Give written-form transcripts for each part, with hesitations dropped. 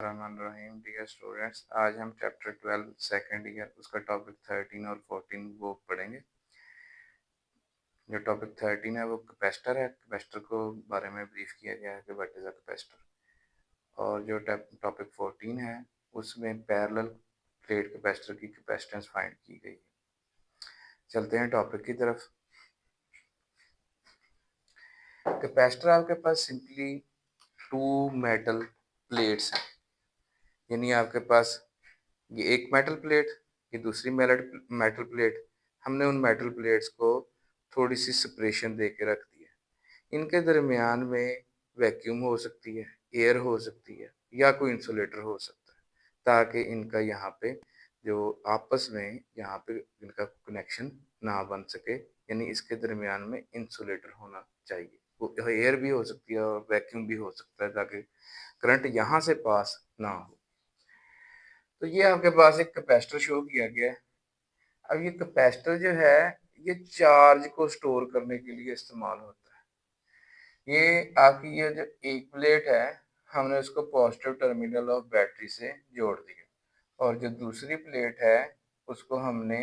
रहीम dear students, आज हम chapter 12 second year उसका टॉपिक 13 और 14 वो पढ़ेंगे। जो टॉपिक 13 है वो कैपेसिटर है। कैपेसिटर को बारे में ब्रीफ किया गया है कि व्हाट इज़ अ कैपेसिटर। और जो टॉपिक 14 है उसमें पैरेलल प्लेट कैपेसिटर की कैपेसिटेंस फाइंड की गई है। चलते हैं टॉपिक की तरफ। कैपेसिटर आपके पास सिंपली टू मेटल प्लेट्स हैं, यानी आपके पास ये एक मेटल प्लेट, ये दूसरी मेटल प्लेट। हमने उन मेटल प्लेट्स को थोड़ी सी सेपरेशन दे के रख दिया। इनके दरमियान में वैक्यूम हो सकती है, एयर हो सकती है या कोई इंसुलेटर हो सकता है, ताकि इनका यहाँ पे जो आपस में यहाँ पे इनका कनेक्शन ना बन सके। यानी इसके दरमियान में इंसुलेटर होना चाहिए। वो एयर भी हो सकती है और वैक्यूम भी हो सकता है, ताकि करंट यहाँ से पास ना हो। तो ये आपके पास एक कैपेसिटर शो किया गया है। अब ये कैपेसिटर जो है ये चार्ज को स्टोर करने के लिए इस्तेमाल होता है। ये आपकी ये जो एक प्लेट है, हमने उसको पॉजिटिव टर्मिनल ऑफ बैटरी से जोड़ दिया, और जो दूसरी प्लेट है उसको हमने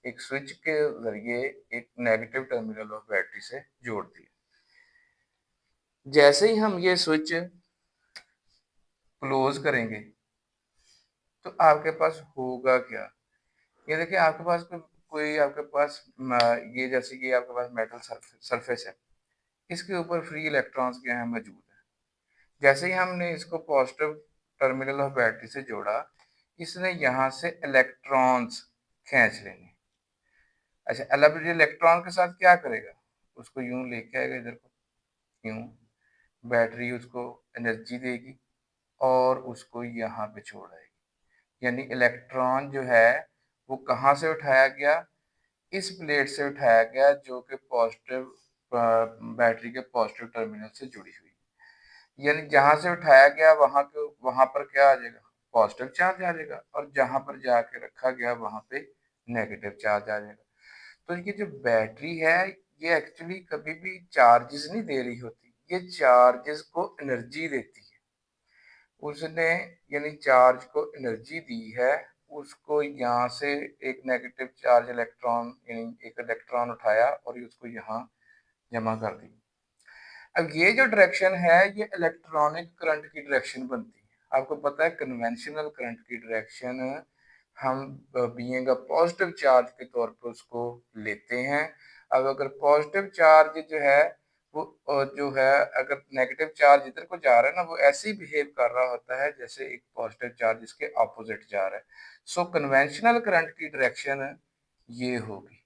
एक स्विच के जरिए एक नेगेटिव टर्मिनल ऑफ बैटरी से जोड़ दिया। जैसे ही हम ये स्विच क्लोज करेंगे तो आपके पास होगा क्या। ये देखिए आपके पास कोई आपके पास ये जैसे कि आपके पास मेटल सरफेस है, इसके ऊपर फ्री इलेक्ट्रॉन्स क्या है मौजूद है। जैसे ही हमने इसको पॉजिटिव टर्मिनल ऑफ बैटरी से जोड़ा, इसने यहाँ से इलेक्ट्रॉन्स खींच लेंगे। अच्छा, अब ये इलेक्ट्रॉन के साथ क्या करेगा, उसको यूं लेके आएगा इधर को, यूं बैटरी उसको एनर्जी देगी और उसको यहाँ पे छोड़ आएगी। यानी इलेक्ट्रॉन जो है वो कहाँ से उठाया गया, इस प्लेट से उठाया गया जो कि पॉजिटिव बैटरी के पॉजिटिव टर्मिनल से जुड़ी हुई। यानी जहां से उठाया गया वहां पर क्या आ जाएगा, पॉजिटिव चार्ज आ जाएगा, और जहां पर जाके रखा गया वहां पे नेगेटिव चार्ज आ जाएगा। तो ये जो बैटरी है ये एक्चुअली कभी भी चार्जेस नहीं दे रही होती, ये चार्जेस को एनर्जी देती है। उसने यानी चार्ज को एनर्जी दी है, उसको यहाँ से एक नेगेटिव चार्ज इलेक्ट्रॉन यानी एक इलेक्ट्रॉन उठाया और उसको यहाँ जमा कर दी। अब ये जो डायरेक्शन है ये इलेक्ट्रॉनिक करंट की डायरेक्शन बनती है। आपको पता है कन्वेंशनल करंट की डायरेक्शन हम बीइंग अ पॉजिटिव चार्ज के तौर पर उसको लेते हैं। अब अगर पॉजिटिव चार्ज जो है वो जो है अगर नेगेटिव चार्ज इधर को जा रहा है ना, वो ऐसे ही बिहेव कर रहा होता है जैसे एक पॉजिटिव चार्ज इसके ऑपोजिट जा रहा है। सो कन्वेंशनल करंट की डायरेक्शन ये होगी,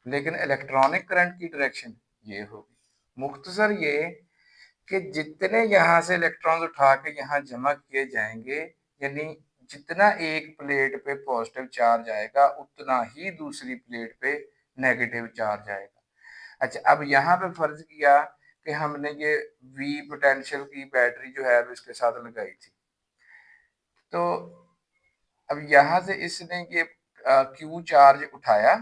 लेकिन इलेक्ट्रॉनिक करंट की डायरेक्शन ये होगी। मुख्तसर ये कि जितने यहाँ से इलेक्ट्रॉन उठा के यहाँ जमा किए जाएंगे, यानी जितना एक प्लेट पे पॉजिटिव चार्ज आएगा उतना ही दूसरी प्लेट पे नेगेटिव चार्ज आएगा। अच्छा, अब यहाँ पे फर्ज किया कि हमने ये वी पोटेंशियल की बैटरी जो है इसके साथ लगाई थी, तो अब यहाँ से इसने ये क्यू चार्ज उठाया,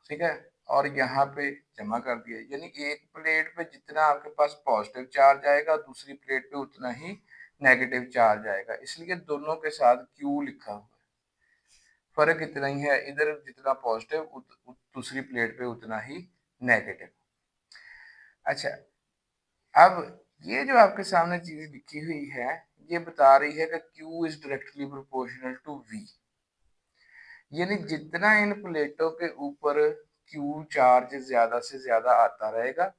ठीक है, और यहाँ पे जमा कर दिया। यानी एक प्लेट पे जितना आपके पास पॉजिटिव चार्ज आएगा दूसरी प्लेट पे उतना ही नेगेटिव चार्ज आएगा, इसलिए दोनों के साथ क्यू लिखा हुआ है। फर्क इतना ही है, इधर जितना पॉजिटिव दूसरी प्लेट पे उतना ही नेगेटिव। अच्छा, अब ये जो आपके सामने चीज लिखी हुई है ये बता रही है कि Q is directly proportional to V। यानी जितना इन प्लेटों के ऊपर Q चार्ज ज्यादा से ज्यादा आता रहेगा,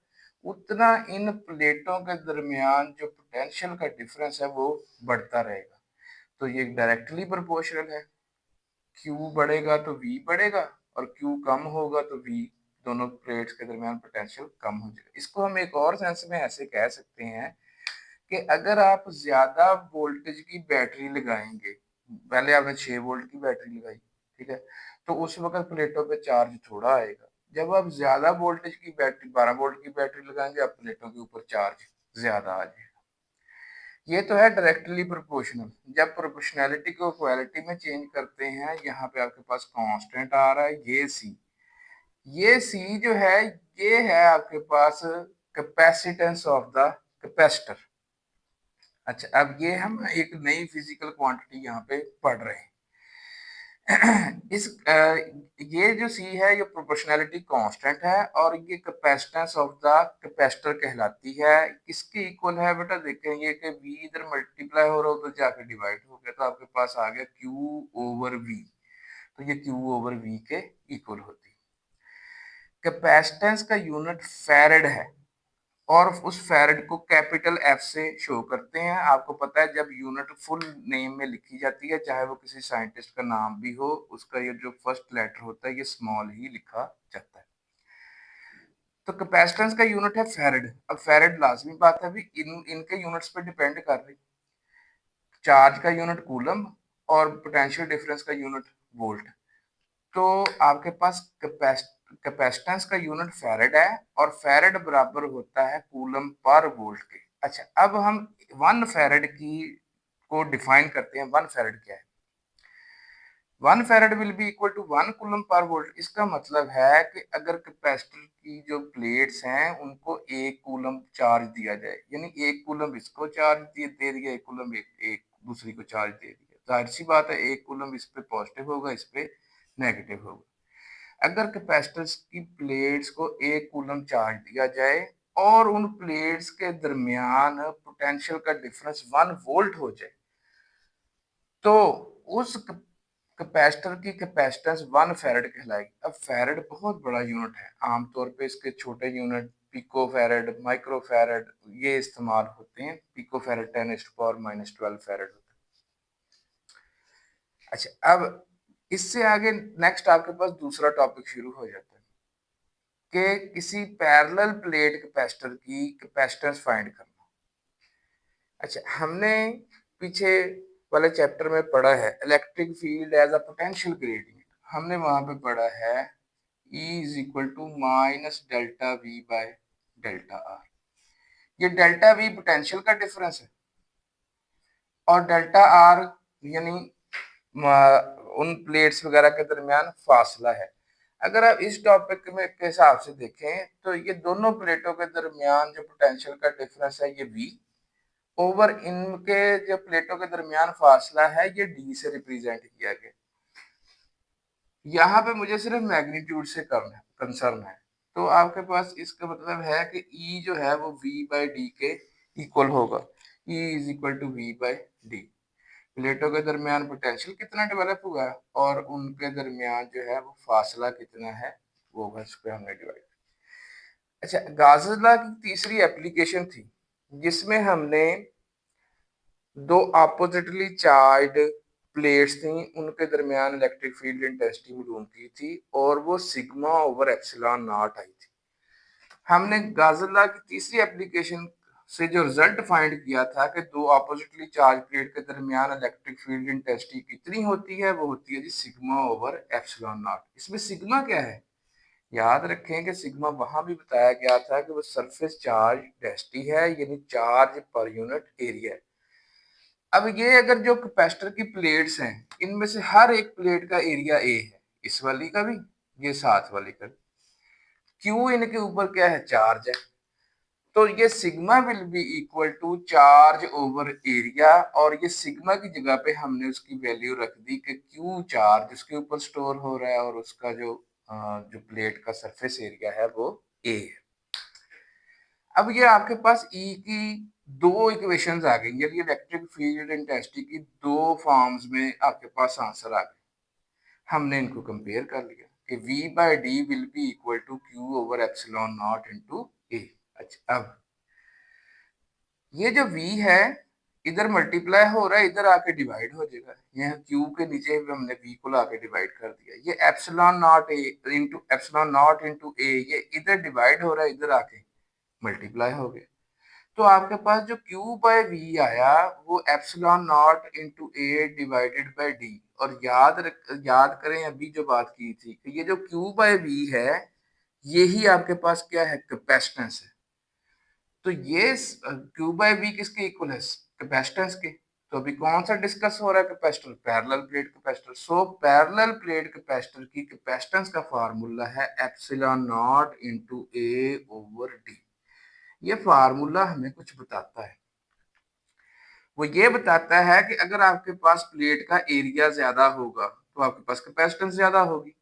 उतना इन प्लेटों के दरमियान जो पोटेंशियल का डिफरेंस है वो बढ़ता रहेगा। तो ये डायरेक्टली प्रोपोर्शनल है। Q बढ़ेगा तो V बढ़ेगा, और Q कम होगा तो V, दोनों प्लेट्स के दरमियान पोटेंशियल कम हो जाएगा। इसको हम एक और सेंस में ऐसे कह सकते हैं कि अगर आप ज्यादा वोल्टेज की बैटरी लगाएंगे, पहले आपने 6 वोल्ट की बैटरी लगाई, ठीक है, तो उस वक्त प्लेटों पे चार्ज थोड़ा आएगा। जब आप ज्यादा वोल्टेज की बैटरी 12 वोल्ट की बैटरी लगाएंगे, आप प्लेटों के ऊपर चार्ज ज्यादा आ जाएगा। ये तो है डायरेक्टली प्रोपोर्शनल। जब प्रोपोर्शनैलिटी को इक्वालिटी में चेंज करते हैं, यहाँ पे आपके पास कांस्टेंट आ रहा है ये सी। ये सी जो है ये है आपके पास कैपेसिटेंस ऑफ द कैपेसिटर। अच्छा, अब ये हम एक नई फिजिकल क्वांटिटी यहाँ पे पढ़ रहे हैं। इस ये जो सी है ये प्रोपोर्शनैलिटी कांस्टेंट है और ये कैपेसिटेंस ऑफ द कैपेसिटर कहलाती है। किसके इक्वल है बेटा? देखेंगे कि v इधर मल्टीप्लाई हो रहा हो तो जाके डिवाइड हो गया, तो आपके पास आ गया q ओवर v, तो ये q ओवर v के इक्वल होती है। कैपेसिटेंस का यूनिट फैरेड है और उस फैरेड को कैपिटल F से शो करते हैं। आपको पता है जब यूनिट फुल नेम में लिखी जाती है, चाहे वो किसी साइंटिस्ट का नाम भी हो, उसका ये जो फर्स्ट लेटर होता है ये स्मॉल ही लिखा जाता है। तो कैपेसिटेंस का यूनिट है फैरेड। अब फैरेड लाजमी बात है भी इनके यूनिट्स पे डिपेंड कर रही। चार्ज का यूनिट कूलम और पोटेंशियल डिफरेंस का यूनिट वोल्ट। तो आपके पास कैपेसिटेंस का यूनिट फैरेड है और फैरेड बराबर होता है कूलम पर वोल्ट के। अच्छा, अब हम 1 फैरेड की को डिफाइन करते हैं। 1 फैरेड क्या है? 1 farad will be equal to 1 coulomb per volt. इसका मतलब है कि अगर कैपेसिटर की जो प्लेट्स हैं उनको 1 कूलम चार्ज दिया जाए, यानी 1 कूलम इसको चार्ज दे दिया, 1 कूलम एक दूसरी को चार्ज दे दिया, जाहिर सी बात है 1 कूलम इस पे पॉजिटिव होगा, इस पे नेगेटिव होगा। अगर कैपेसिटर्स की प्लेट्स को 1 कूलम चार्ज दिया जाए और उन प्लेट्स के दरमियान पोटेंशियल का डिफरेंस 1 वोल्ट हो जाए, तो उस कैपेसिटर की कैपेसिटेंस 1 फैरेड कहलाएगी। अब फैरेड बहुत बड़ा यूनिट है, आमतौर पे इसके छोटे unit pico farad, micro farad ये इस्तेमाल होते हैं। पिको फैरेड 10⁻⁻12 फैरेड होता है। अच्छा, अब इससे आगे नेक्स्ट आपके पास दूसरा टॉपिक शुरू हो जाता है कि किसी पैरेलल प्लेट कैपेसिटर की कैपेसिटेंस फाइंड करना। अच्छा, हमने पीछे वाले चैप्टर में पढ़ा है electric field as a potential gradient. हमने वहां पे पढ़ा है E is equal to minus delta V by delta R। ये डेल्टा V पोटेंशियल का डिफरेंस है और डेल्टा R यानी उन प्लेट्स वगैरह के दरमियान फासला है। अगर आप इस टॉपिक में के हिसाब से देखें तो ये दोनों प्लेटों के दरमियान जो पोटेंशियल का डिफरेंस है ये V ओवर इनके जो प्लेटों के दरमियान फासला है ये D से रिप्रेजेंट किया गया। यहाँ पे मुझे सिर्फ मैग्नीट्यूड से करना है, कंसर्न है। तो आपके पास इसका मतलब है कि E जो है वो V बाई डी के इक्वल होगा। E is equal to V by D. प्लेटों के दरमियान पोटेंशियल कितना डेवलप हुआ है और उनके दरमियान जो है वो फासला कितना है, वो बस पे हमने डिवाइड। अच्छा, गाउस लॉ की तीसरी एप्लीकेशन थी जिसमें हमने दो अपोजिटली चार्ज्ड प्लेट्स थी, उनके दरमियान इलेक्ट्रिक फील्ड इंटेंसिटी मालूम की थी और वो sigma over epsilon not I थी। हमने गाउस लॉ की तीसरी एप्लीकेशन से जो रिजल्ट फाइंड किया था कि दो अपोजिटली चार्ज प्लेट के दरमियान इलेक्ट्रिक फील्ड इंटेंसिटी कितनी होती है, वो होती है जी सिग्मा ओवर एप्सिलॉन नॉट। इसमें सिग्मा क्या है? याद रखें कि सिग्मा वहां भी बताया गया था कि वो सरफेस चार्ज डेंसिटी है, यानी चार्ज पर यूनिट एरिया है। अब ये अगर जो कैपेसिटर की प्लेट्स हैं इनमें से हर एक प्लेट का एरिया ए है, इस वाली का भी, ये साथ वाली का भी। क्यू इनके ऊपर क्या है? चार्ज है। तो ये sigma will be equal to charge over area, और ये सिग्मा की जगह पे हमने उसकी वैल्यू रख दी कि क्यू चार्ज उसके ऊपर स्टोर हो रहा है और उसका जो प्लेट का सरफेस एरिया है वो ए है। अब ये आपके पास E की दो इक्वेशंस आ गई, यानी इलेक्ट्रिक फील्ड इंटेंसिटी की दो फॉर्म्स में आपके पास आंसर आ गए। हमने इनको कंपेयर कर लिया कि V by D will be equal to Q over epsilon not into A. अच्छा, अब ये जो V है इधर मल्टीप्लाई हो रहा है, इधर आके डिवाइड हो जाएगा। यहाँ Q के नीचे हमने V को लाके डिवाइड कर दिया। ये epsilon not A into epsilon not into A, ये इधर डिवाइड हो रहा है, इधर आके मल्टीप्लाई हो गया। तो आपके पास जो Q बाय V आया वो epsilon not into A divided by D. और याद करें अभी जो बात की थी कि ये जो Q बाय V है यही आपके पास क्या है? कैपेसिटेंस है। तो ये Q बाय V किसके इक्वल है? कैपेसिटेंस के। तो अभी कौन सा डिस्कस हो रहा है? Capacitor, parallel plate capacitor. So parallel plate capacitor की कैपेसिटेंस का फार्मूला है epsilon not into A over D. ये फार्मूला हमें कुछ बताता है। वो ये बताता है कि अगर आपके पास प्लेट का एरिया ज्यादा होगा तो आपके पास कैपेसिटेंस ज्यादा होगी।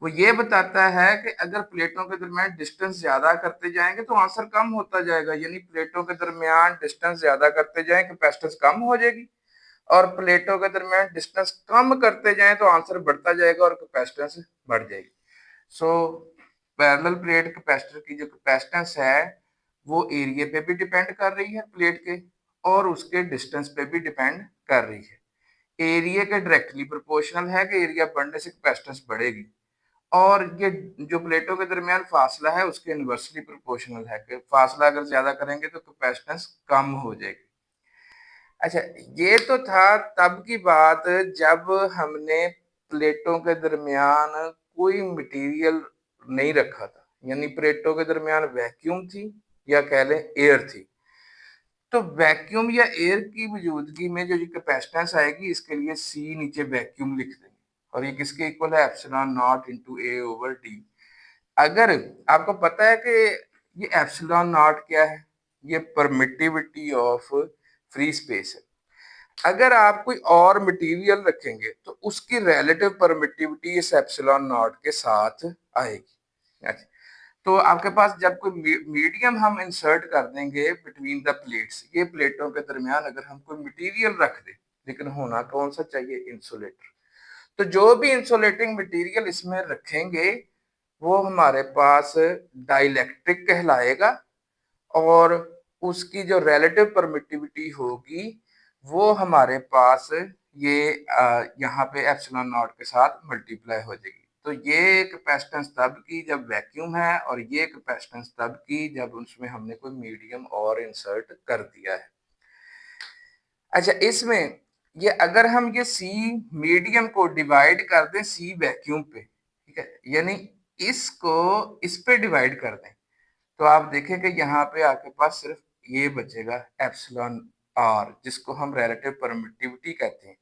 वो ये बताता है कि अगर प्लेटों के दरमियान डिस्टेंस ज्यादा करते जाएंगे तो आंसर कम होता जाएगा, यानी प्लेटों के दरमियान डिस्टेंस ज्यादा करते जाएं कैपेसिटेंस कम हो जाएगी, और प्लेटों के दरमियान डिस्टेंस कम करते जाएं तो आंसर बढ़ता जाएगा और कैपेसिटेंस बढ़ जाएगी। सो पैरेलल प्लेट कैपेसिटर की जो कैपेसिटेंस है वो एरिया पे भी डिपेंड कर रही है प्लेट के, और उसके डिस्टेंस पे भी डिपेंड कर रही है। एरिया के डायरेक्टली प्रोपोर्शनल है कि एरिया बढ़ने से कैपेसिटेंस बढ़ेगी, और ये जो प्लेटों के दरमियान फासला है उसके इनवर्सली प्रोपोर्शनल है कि फासला अगर ज्यादा करेंगे तो कैपेसिटेंस कम हो जाएगी। अच्छा, ये तो था तब की बात जब हमने प्लेटों के दरमियान कोई मटेरियल नहीं रखा था, यानी प्लेटों के दरमियान वैक्यूम थी या कह लें एयर थी। तो वैक्यूम या एयर की मौजूदगी में जो कैपेसिटेंस आएगी इसके लिए सी नीचे वैक्यूम लिख देंगे, और ये किसके इक्वल है, epsilon not into A over D. अगर आपको पता है कि ये एप्सिलॉन नॉट क्या है, ये परमिटिविटी ऑफ फ्री स्पेस है। अगर आप कोई और मटेरियल रखेंगे तो उसकी रिलेटिव परमिटिविटी इस एप्सिलॉन नॉट के साथ आएगी। अच्छा, तो आपके पास जब कोई मीडियम हम इंसर्ट कर देंगे बिटवीन द प्लेट्स, ये प्लेटों के दरमियान अगर हम कोई मटेरियल रख दें, लेकिन होना कौन सा चाहिए, इंसुलेटर। तो जो भी इंसुलेटिंग मटेरियल इसमें रखेंगे वो हमारे पास डाइलेक्ट्रिक कहलाएगा, और उसकी जो रिलेटिव परमिटिविटी होगी वो हमारे पास ये यहाँ पे एप्सिलॉन नॉट के साथ मल्टीप्लाई हो जाएगी। तो ये कैपेसिटेंस तब की जब वैक्यूम है, और ये कैपेसिटेंस तब की जब उसमें हमने कोई मीडियम और इंसर्ट कर दिया है। अच्छा, इसमें ये अगर हम ये सी मीडियम को डिवाइड कर दें सी वैक्यूम पे, ठीक है, यानी इसको इस पे डिवाइड कर दें, तो आप देखें कि यहाँ पे आपके पास सिर्फ ये बचेगा एप्सिलॉन आर, जिसको हम रिलेटिव परमिटिविटी कहते हैं,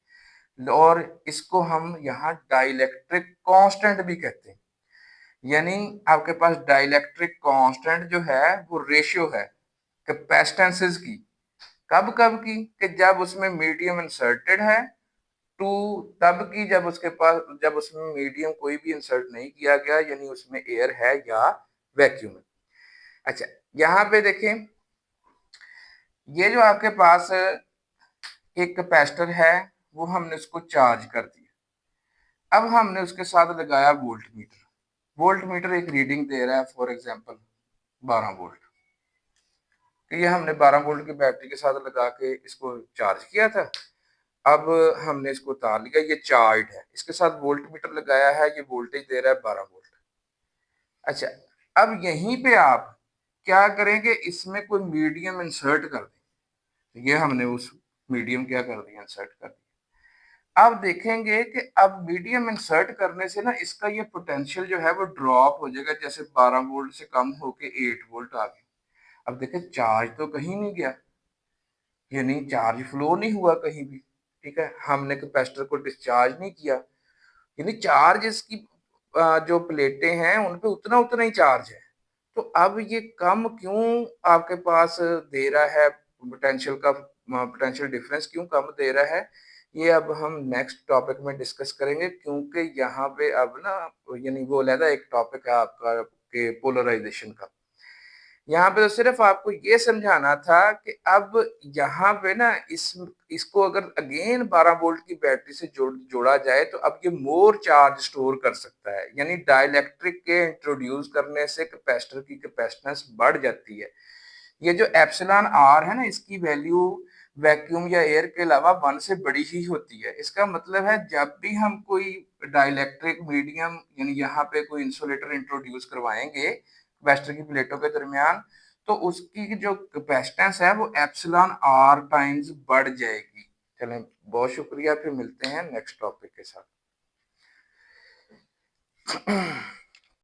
और इसको हम यहाँ डाइलेक्ट्रिक कांस्टेंट भी कहते हैं। यानी आपके पास डाइलेक्ट्रिक कांस्टेंट जो है वो रेशियो है कैपेसिटेंसेस की, कब कब की, कि जब उसमें मीडियम इंसर्टेड है, टू तब की जब उसके पास जब उसमें मीडियम कोई भी इंसर्ट नहीं किया गया, यानी उसमें एयर है या वैक्यूम है। अच्छा, यहाँ पे देखें, ये जो आपके पास एक कैपेसिटर है वो हमने उसको चार्ज कर दिया। अब हमने उसके साथ लगाया वोल्ट मीटर। वोल्ट मीटर एक रीडिंग दे रहा है, फॉर एग्जांपल 12 वोल्ट। तो ये हमने 12 वोल्ट की बैटरी के साथ लगा के इसको चार्ज किया था। अब हमने इसको उतार लिया, ये चार्ज है, इसके साथ वोल्ट मीटर लगाया है, ये वोल्टेज दे रहा है 12 वोल्ट। अच्छा, अब यहीं पे आप क्या करेंगे, इसमें कोई मीडियम इंसर्ट कर दें। ये हमने उस मीडियम क्या कर दिया, इंसर्ट कर दिया। अब देखेंगे कि अब मीडियम इंसर्ट करने से ना इसका ये पोटेंशियल जो है वो ड्रॉप हो जाएगा, जैसे 12 वोल्ट से कम होके 8 वोल्ट आ गया। अब देखें, चार्ज तो कहीं नहीं गया, यानी चार्ज फ्लो नहीं हुआ कहीं भी, ठीक है, हमने कैपेसिटर को डिस्चार्ज नहीं किया, यानी चार्ज इसकी जो प्लेटें हैं उन पे उतना उतना ही चार्ज है। तो अब ये कम क्यों आपके पास दे रहा है, पोटेंशियल का पोटेंशियल डिफरेंस क्यों कम दे रहा है, ये अब हम नेक्स्ट टॉपिक में डिस्कस करेंगे, क्योंकि यहाँ पे अब ना यानी वो अलग एक टॉपिक है आपका के पोलराइजेशन का। यहाँ पे तो सिर्फ आपको ये समझाना था कि अब यहाँ पे ना इसको अगर अगेन 12 वोल्ट की बैटरी से जोड़ा जाए तो अब ये मोर चार्ज स्टोर कर सकता है, यानी डाइलेक्ट्रिक के इंट्रोड्यूस करने से कैपेसिटर की कैपेसिटेंस बढ़ जाती है। ये जो एप्सिलॉन आर है ना, इसकी वैल्यू वैक्यूम या एयर के अलावा 1 से बड़ी ही होती है। इसका मतलब है जब भी हम कोई डाइलेक्ट्रिक मीडियम यानी यहाँ पे कोई इंसुलेटर इंट्रोड्यूस करवाएंगे कैपेसिटर की प्लेटों के दरमियान, तो उसकी जो कैपेसिटेंस है वो एप्सिलॉन आर टाइम्स बढ़ जाएगी। चलें, बहुत शुक्रिया, फिर मिलते हैं नेक्स्ट टॉपिक के साथ।